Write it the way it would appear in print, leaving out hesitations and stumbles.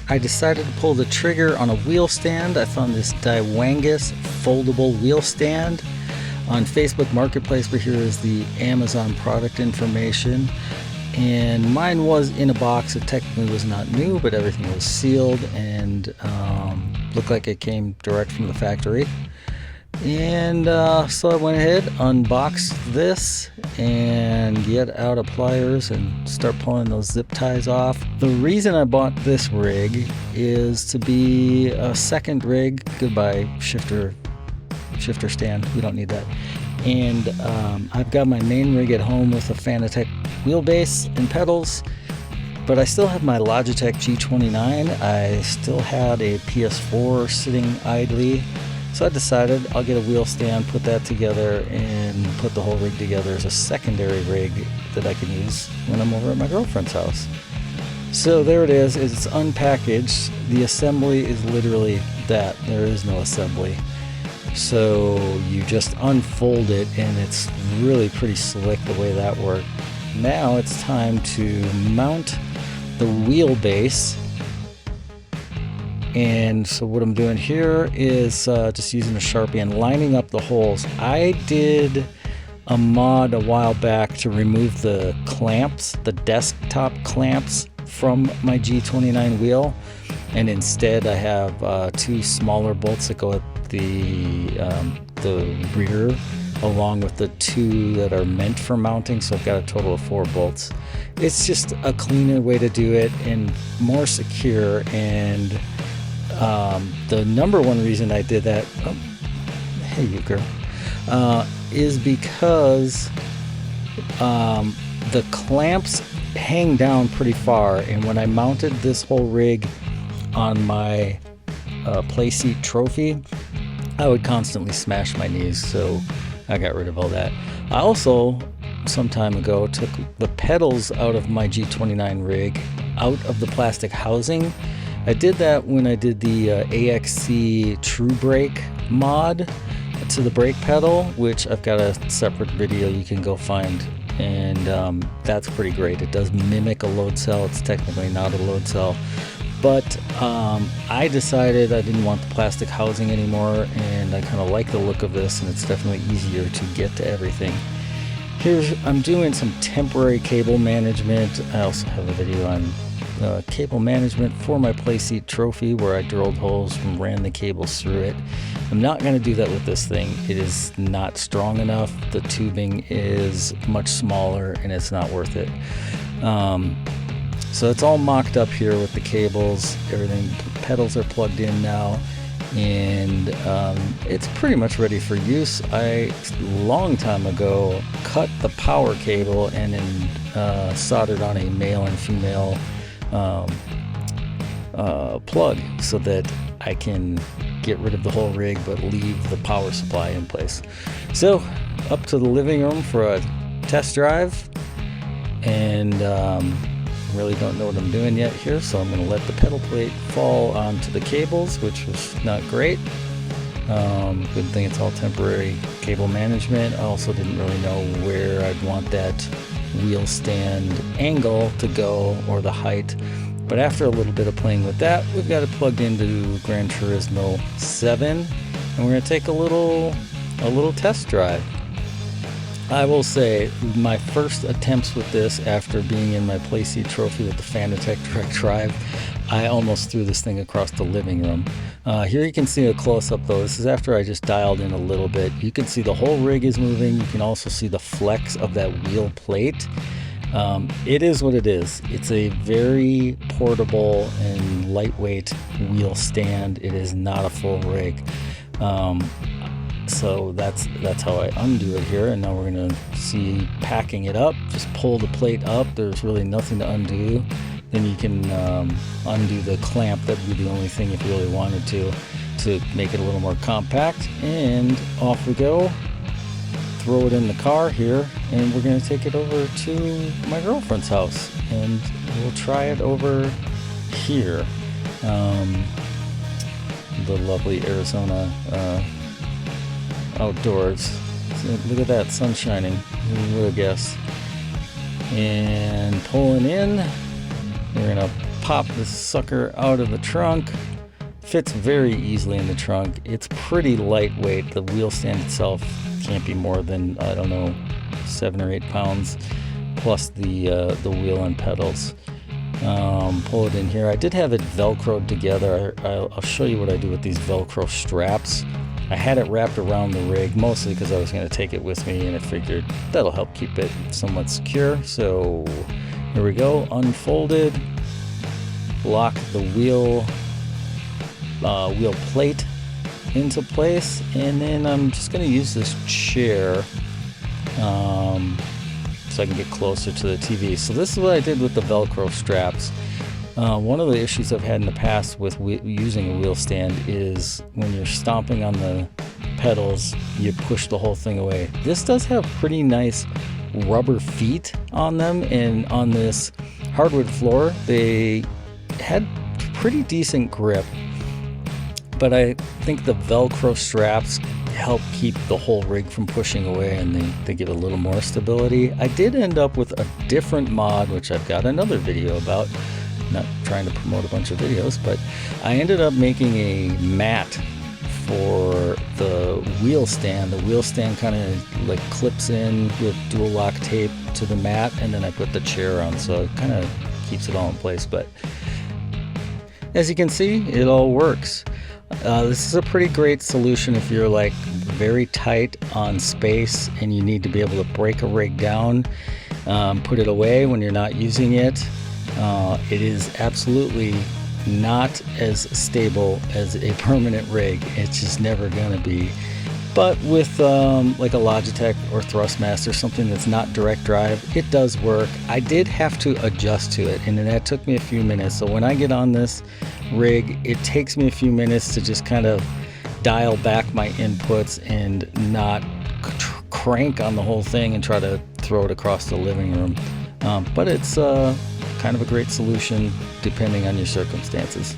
I decided to pull the trigger on a wheel stand. I found this Diwangus foldable wheel stand on Facebook Marketplace, but here is the Amazon product information. And mine was in a box. It technically was not new, but everything was sealed and looked like it came direct from the factory. And so I went ahead, unboxed this, and get out a pliers and start pulling those zip ties off. The reason I bought this rig is to be a second rig. Goodbye shifter stand, we don't need that. And I've got my main rig at home with a Fanatec wheelbase and pedals, but I still have my Logitech G29. I still had a PS4 sitting idly, so I decided I'll get a wheel stand, put that together, and put the whole rig together as a secondary rig that I can use when I'm over at my girlfriend's house. So there it is. It's unpackaged. The assembly is literally that. There is no assembly. So you just unfold it, and it's really pretty slick the way that worked. Now it's time to mount the wheelbase. And so what I'm doing here is just using a Sharpie and lining up the holes. I did a mod a while back to remove the clamps, the desktop clamps from my G29 wheel, and instead I have two smaller bolts that go at the rear, along with the two that are meant for mounting. So I've got a total of 4 bolts. It's just a cleaner way to do it and more secure. And the number one reason I did that, hey you girl, is because the clamps hang down pretty far, and when I mounted this whole rig on my playseat trophy, I would constantly smash my knees, so I got rid of all that. I also, some time ago, took the pedals out of my G29 rig, out of the plastic housing. I did that when I did the AXC True Brake mod to the brake pedal, which I've got a separate video you can go find, and that's pretty great. It does mimic a load cell. It's technically not a load cell. But I decided I didn't want the plastic housing anymore, and I kind of like the look of this, and it's definitely easier to get to everything. I'm doing some temporary cable management. I also have a video on cable management for my playseat trophy where I drilled holes and ran the cables through it. I'm not going to do that with this thing. It is not strong enough. The tubing is much smaller, and it's not worth it. So it's all mocked up here with the cables, everything. The pedals are plugged in now, and it's pretty much ready for use. I, long time ago, cut the power cable and then soldered on a male and female plug so that I can get rid of the whole rig but leave the power supply in place. So up to the living room for a test drive, and really don't know what I'm doing yet here, so I'm going to let the pedal plate fall onto the cables, which was not great. Good thing it's all temporary cable management. I also didn't really know where I'd want that wheel stand angle to go or the height, but after a little bit of playing with that, we've got it plugged into Gran Turismo 7, and we're going to take a little test drive. I will say, my first attempts with this after being in my playseat trophy with the Fanatec Direct Drive, I almost threw this thing across the living room. Here you can see a close-up though. This is after I just dialed in a little bit. You can see the whole rig is moving. You can also see the flex of that wheel plate. It is what it is. It's a very portable and lightweight wheel stand. It is not a full rig. So that's how I undo it here, and now we're going to see packing it up. Just pull the plate up. There's really nothing to undo. Then you can undo the clamp. That would be the only thing if you really wanted to make it a little more compact. And off we go. Throw it in the car here, and we're going to take it over to my girlfriend's house, and we'll try it over here. The lovely Arizona outdoors. So look at that, sun shining. Who would have guessed? And pulling in, we're gonna pop this sucker out of the trunk. Fits very easily in the trunk. It's pretty lightweight. The wheel stand itself can't be more than, I don't know, 7 or 8 pounds, plus the wheel and pedals. Pull it in here. I did have it velcroed together. I'll show you what I do with these velcro straps. I had it wrapped around the rig, mostly because I was going to take it with me, and I figured that'll help keep it somewhat secure. So here we go, unfolded, lock the wheel plate into place, and then I'm just going to use this chair so I can get closer to the TV. So this is what I did with the Velcro straps. One of the issues I've had in the past with using a wheel stand is when you're stomping on the pedals, you push the whole thing away. This does have pretty nice rubber feet on them, and on this hardwood floor, they had pretty decent grip. But I think the Velcro straps help keep the whole rig from pushing away, and they give it a little more stability. I did end up with a different mod, which I've got another video about. Not trying to promote a bunch of videos, but I ended up making a mat for the wheel stand. The wheel stand kind of like clips in with dual lock tape to the mat, and then I put the chair on, so it kind of keeps it all in place. But as you can see, it all works. This is a pretty great solution if you're like very tight on space and you need to be able to break a rig down, put it away when you're not using it. It is absolutely not as stable as a permanent rig. It's just never gonna be. But with like a Logitech or Thrustmaster, something that's not direct drive, it does work. I did have to adjust to it, and that took me a few minutes. So when I get on this rig, it takes me a few minutes to just kind of dial back my inputs and not crank on the whole thing and try to throw it across the living room. But it's kind of a great solution depending on your circumstances.